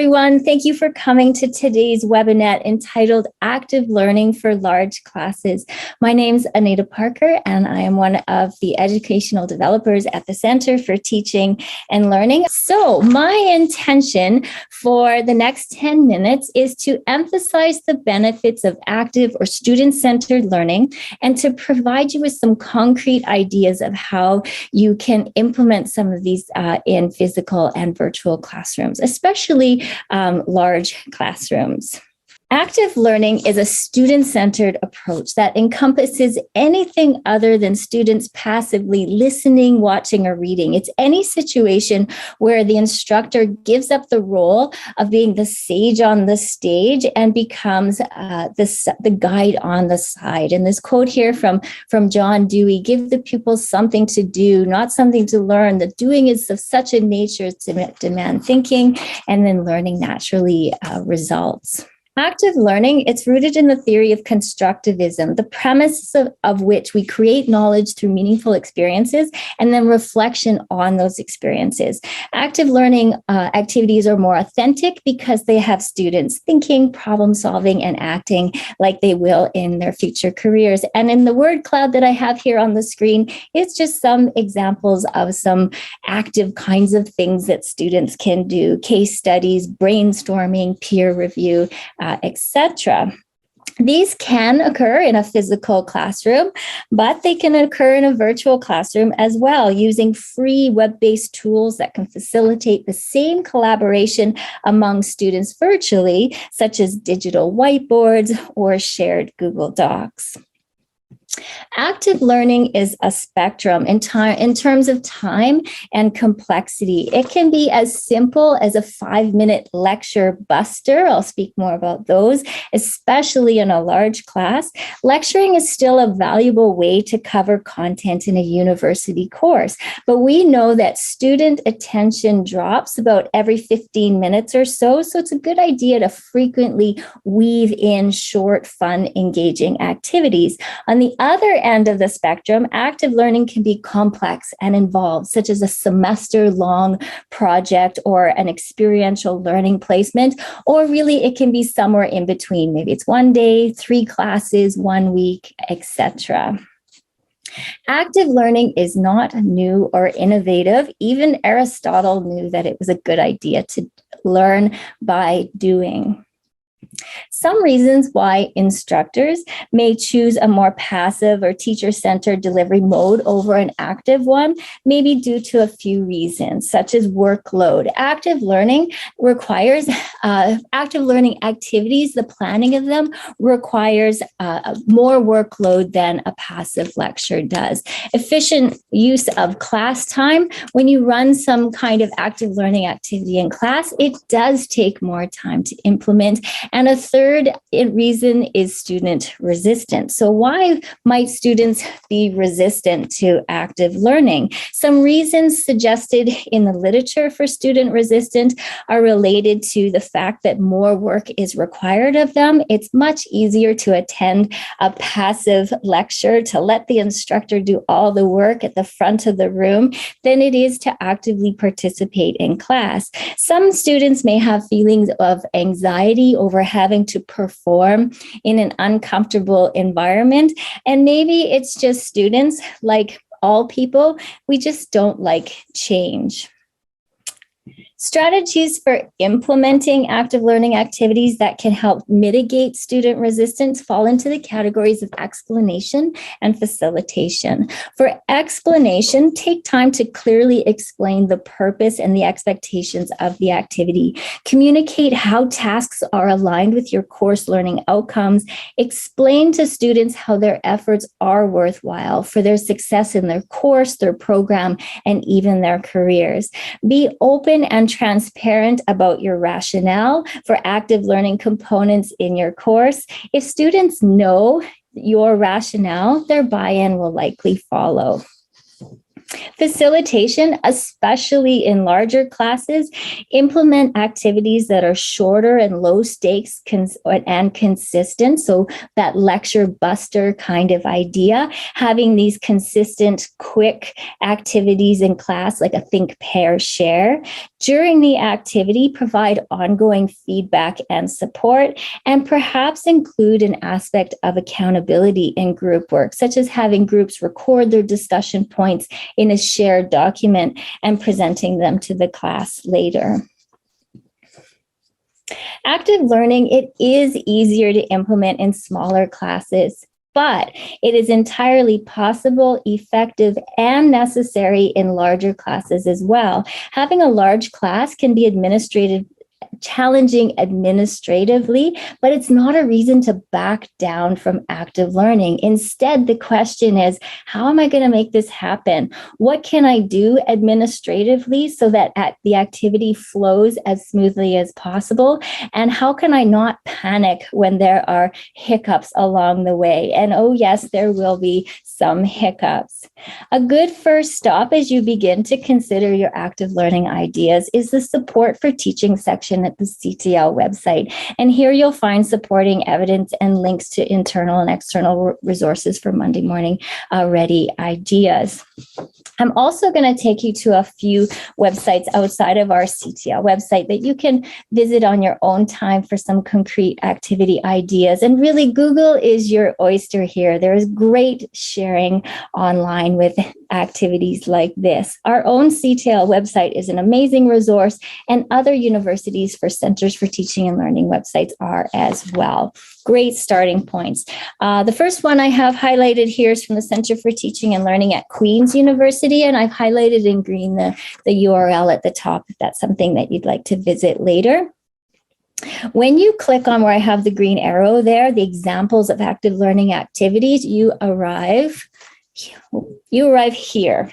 everyone. Thank you for coming to today's webinar entitled Active Learning for Large Classes. My name is Anita Parker, and I am one of the educational developers at the Center for Teaching and Learning. So my intention for the next 10 minutes is to emphasize the benefits of active or student-centered learning and to provide you with some concrete ideas of how you can implement some of these in physical and virtual classrooms, especially large classrooms. Active learning is a student-centered approach that encompasses anything other than students passively listening, watching, or reading. It's any situation where the instructor gives up the role of being the sage on the stage and becomes the guide on the side. And this quote here from John Dewey: "Give the pupils something to do, not something to learn. The doing is of such a nature to demand thinking, and then learning naturally results." Active learning, it's rooted in the theory of constructivism, the premise of which we create knowledge through meaningful experiences and then reflection on those experiences. Active learning activities are more authentic because they have students thinking, problem solving, and acting like they will in their future careers. And in the word cloud that I have here on the screen, it's just some examples of some active kinds of things that students can do: case studies, brainstorming, peer review, etc. These can occur in a physical classroom, but they can occur in a virtual classroom as well, using free web-based tools that can facilitate the same collaboration among students virtually, such as digital whiteboards or shared Google Docs. Active learning is a spectrum in terms of time and complexity. It can be as simple as a 5-minute lecture buster. I'll speak more about those, especially in a large class. Lecturing is still a valuable way to cover content in a university course, but we know that student attention drops about every 15 minutes or so, so it's a good idea to frequently weave in short, fun, engaging activities. On the other end of the spectrum, active learning can be complex and involved, such as a semester-long project or an experiential learning placement, or really it can be somewhere in between. Maybe it's 1 day, 3 classes, 1 week, etc. Active learning is not new or innovative. Even Aristotle knew that it was a good idea to learn by doing. Some reasons why instructors may choose a more passive or teacher-centered delivery mode over an active one may be due to a few reasons, such as workload. Active learning activities, the planning of them requires more workload than a passive lecture does. Efficient use of class time. When you run some kind of active learning activity in class, it does take more time to implement. And a third reason is student resistance. So why might students be resistant to active learning? Some reasons suggested in the literature for student resistance are related to the fact that more work is required of them. It's much easier to attend a passive lecture, to let the instructor do all the work at the front of the room, than it is to actively participate in class. Some students may have feelings of anxiety over having to perform in an uncomfortable environment. And maybe it's just students, like all people, we just don't like change. Strategies for implementing active learning activities that can help mitigate student resistance fall into the categories of explanation and facilitation. For explanation, take time to clearly explain the purpose and the expectations of the activity. Communicate how tasks are aligned with your course learning outcomes. Explain to students how their efforts are worthwhile for their success in their course, their program, and even their careers. Be open and transparent about your rationale for active learning components in your course. If students know your rationale, their buy-in will likely follow. Facilitation, especially in larger classes, implement activities that are shorter and low stakes and consistent. So that lecture buster kind of idea, having these consistent, quick activities in class, like a think, pair, share. During the activity, provide ongoing feedback and support, and perhaps include an aspect of accountability in group work, such as having groups record their discussion points in a shared document and presenting them to the class later. Active learning, it is easier to implement in smaller classes, but it is entirely possible, effective, and necessary in larger classes as well. Having a large class can be challenging administratively, but it's not a reason to back down from active learning. Instead, the question is, how am I going to make this happen? What can I do administratively so that the activity flows as smoothly as possible? And how can I not panic when there are hiccups along the way? And oh yes, there will be some hiccups. A good first stop as you begin to consider your active learning ideas is the support for teaching section at the CTL website. And here you'll find supporting evidence and links to internal and external resources for Monday morning ready ideas. I'm also going to take you to a few websites outside of our CTL website that you can visit on your own time for some concrete activity ideas. And really, Google is your oyster here. There is great sharing online with activities like this. Our own CTL website is an amazing resource, and other universities for Centers for Teaching and Learning websites are as well. Great starting points. The first one I have highlighted here is from the Center for Teaching and Learning at Queen's University, and I've highlighted in green the URL at the top if that's something that you'd like to visit later. When you click on where I have the green arrow there, the examples of active learning activities, you arrive here.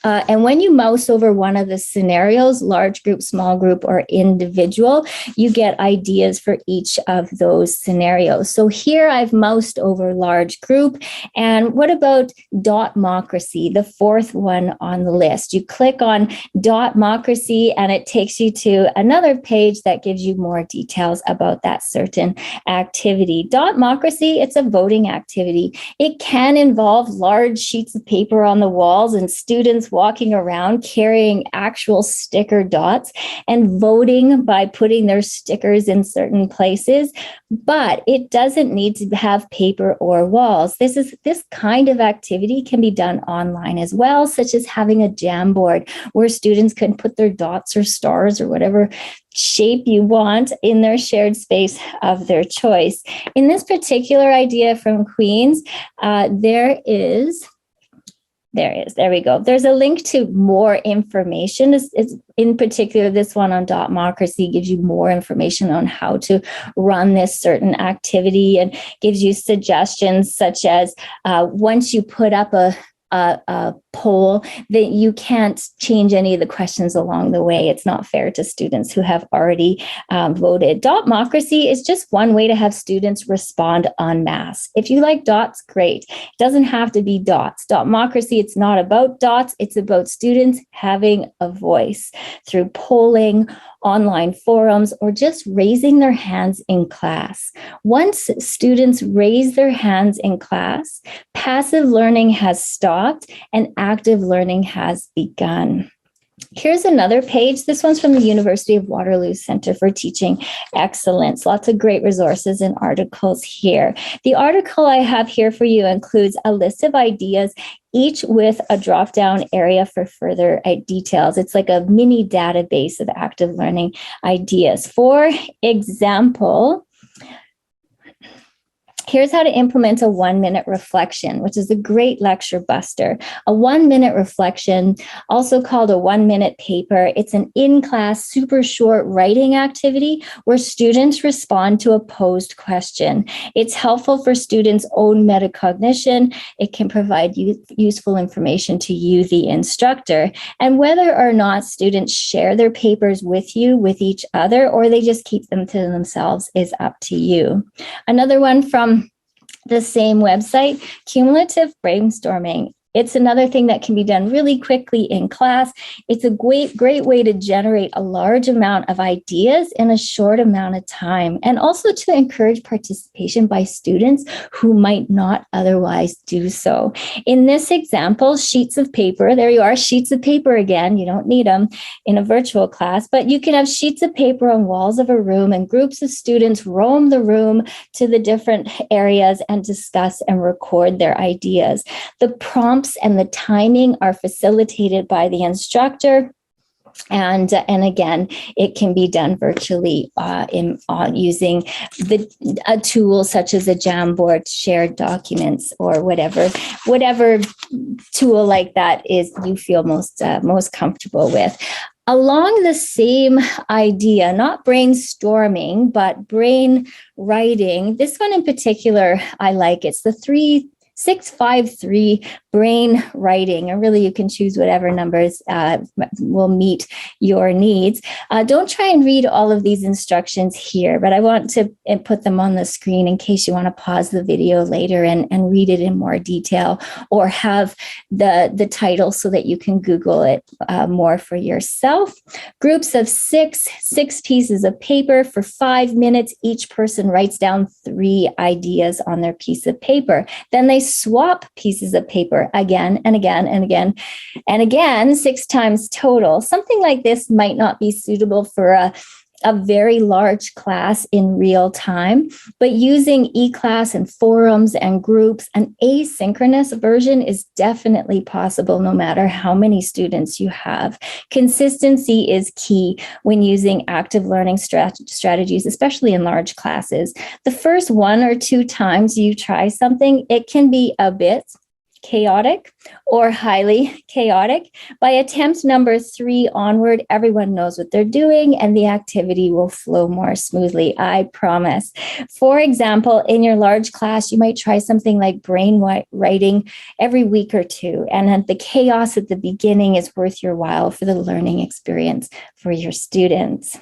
And when you mouse over one of the scenarios, large group, small group, or individual, you get ideas for each of those scenarios. So here I've moused over large group. And what about dotmocracy, the fourth one on the list? You click on dotmocracy and it takes you to another page that gives you more details about that certain activity. Dotmocracy, it's a voting activity. It can involve large sheets of paper on the walls and students walking around carrying actual sticker dots and voting by putting their stickers in certain places, but it doesn't need to have paper or walls. This kind of activity can be done online as well, such as having a Jamboard where students can put their dots or stars or whatever shape you want in their shared space of their choice. In this particular idea from Queen's, there we go. There's a link to more information. It's in particular, this one on Dotmocracy gives you more information on how to run this certain activity and gives you suggestions such as once you put up a poll, that you can't change any of the questions along the way. It's not fair to students who have already voted. Dotmocracy is just one way to have students respond en masse. If you like dots, great. It doesn't have to be dots. Dotmocracy, it's not about dots. It's about students having a voice through polling, online forums, or just raising their hands in class. Once students raise their hands in class, passive learning has stopped and active learning has begun. Here's another page. This one's from the University of Waterloo Center for Teaching Excellence. Lots of great resources and articles here. The article I have here for you includes a list of ideas, each with a drop-down area for further details. It's like a mini database of active learning ideas. For example, here's how to implement a 1-minute reflection, which is a great lecture buster. A 1-minute reflection, also called a 1-minute paper. It's an in-class, super short writing activity where students respond to a posed question. It's helpful for students' own metacognition. It can provide useful information to you, the instructor. And whether or not students share their papers with you, with each other, or they just keep them to themselves is up to you. Another one from the same website, cumulative brainstorming. It's another thing that can be done really quickly in class. It's a great way to generate a large amount of ideas in a short amount of time, and also to encourage participation by students who might not otherwise do so. In this example, sheets of paper, there you are, sheets of paper again. You don't need them in a virtual class, but you can have sheets of paper on walls of a room, and groups of students roam the room to the different areas and discuss and record their ideas. The prompts and the timing are facilitated by the instructor. And again, it can be done virtually using a tool such as a Jamboard, shared documents, or whatever tool like that is you feel most comfortable with. Along the same idea, not brainstorming, but brain writing. This one in particular, I like. It's the 653 brain writing, and really you can choose whatever numbers will meet your needs. Don't try and read all of these instructions here, but I want to put them on the screen in case you want to pause the video later and read it in more detail, or have the title so that you can Google it more for yourself. Groups of six pieces of paper for 5 minutes. Each person writes down 3 ideas on their piece of paper. Then they swap pieces of paper again and again and again and again, 6 times total. Something like this might not be suitable for a very large class in real time, but using eClass and forums and groups, an asynchronous version is definitely possible no matter how many students you have. Consistency is key when using active learning strategies, especially in large classes. The first 1 or 2 times you try something, it can be a bit chaotic or highly chaotic. By attempt number 3 onward, everyone knows what they're doing and the activity will flow more smoothly, I promise. For example, in your large class, you might try something like brain writing every week or 2, and the chaos at the beginning is worth your while for the learning experience for your students.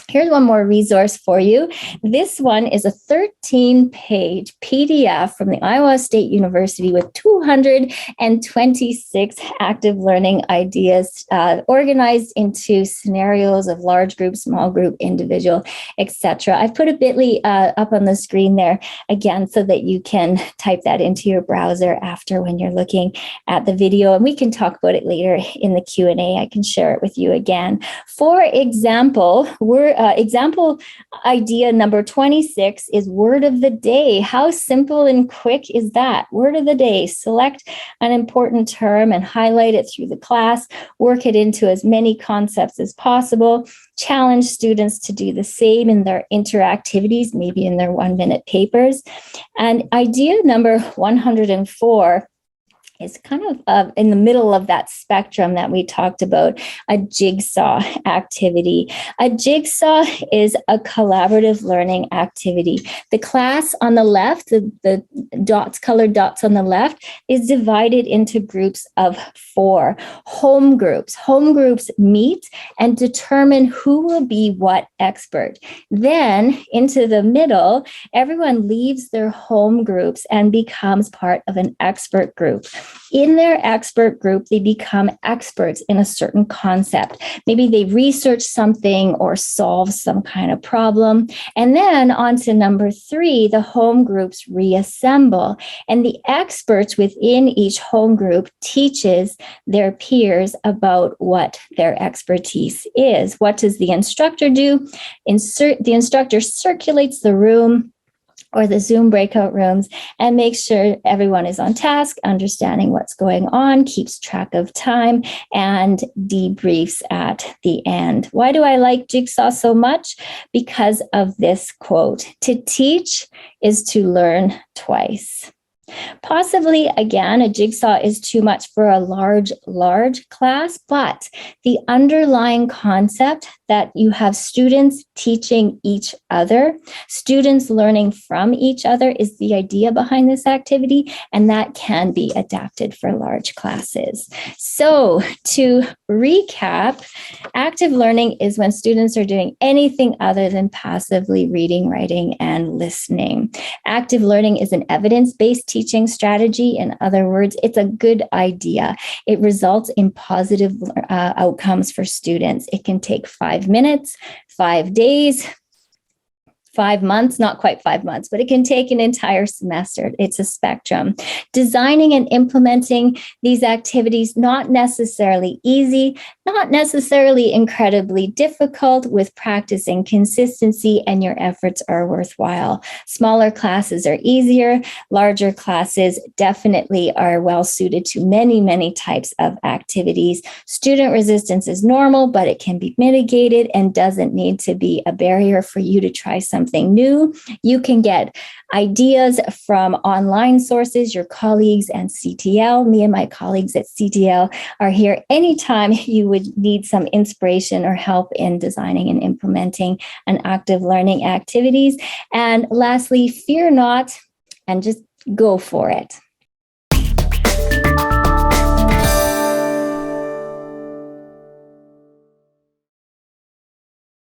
Here's one more resource for you. This one is a 13-page PDF from the Iowa State University with 226 active learning ideas organized into scenarios of large group, small group, individual, etc. I've put a bit.ly up on the screen there again so that you can type that into your browser after when you're looking at the video, and we can talk about it later in the Q&A. I can share it with you again. For example, example idea number 26 is word of the day. How simple and quick is that? Word of the day. Select an important term and highlight it through the class. Work it into as many concepts as possible. Challenge students to do the same in their interactivities, maybe in their 1-minute papers. And idea number 104 is kind of in the middle of that spectrum that we talked about, a jigsaw activity. A jigsaw is a collaborative learning activity. The class on the left, the colored dots on the left, is divided into groups of 4. Home groups. Home groups meet and determine who will be what expert. Then into the middle, everyone leaves their home groups and becomes part of an expert group. In their expert group, they become experts in a certain concept. Maybe they research something or solve some kind of problem. And then on to number 3, the home groups reassemble. And the experts within each home group teaches their peers about what their expertise is. What does the instructor do? The instructor circulates the room or the Zoom breakout rooms and makes sure everyone is on task, understanding what's going on, keeps track of time, and debriefs at the end. Why do I like Jigsaw so much? Because of this quote: "To teach is to learn twice." Possibly, again, a jigsaw is too much for a large class, but the underlying concept that you have students teaching each other, students learning from each other, is the idea behind this activity, and that can be adapted for large classes. So to recap, active learning is when students are doing anything other than passively reading, writing, and listening. Active learning is an evidence-based teaching teaching strategy. In other words, it's a good idea. It results in positive outcomes for students. It can take 5 minutes, 5 days, 5 months, not quite 5 months, but it can take an entire semester. It's a spectrum. Designing and implementing these activities, not necessarily easy, not necessarily incredibly difficult. With practice and consistency, and your efforts are worthwhile. Smaller classes are easier. Larger classes definitely are well suited to many, many types of activities. Student resistance is normal, but it can be mitigated and doesn't need to be a barrier for you to try something new. You can get ideas from online sources, your colleagues and CTL. Me and my colleagues at CTL are here anytime you would need some inspiration or help in designing and implementing an active learning activities. And lastly, fear not and just go for it.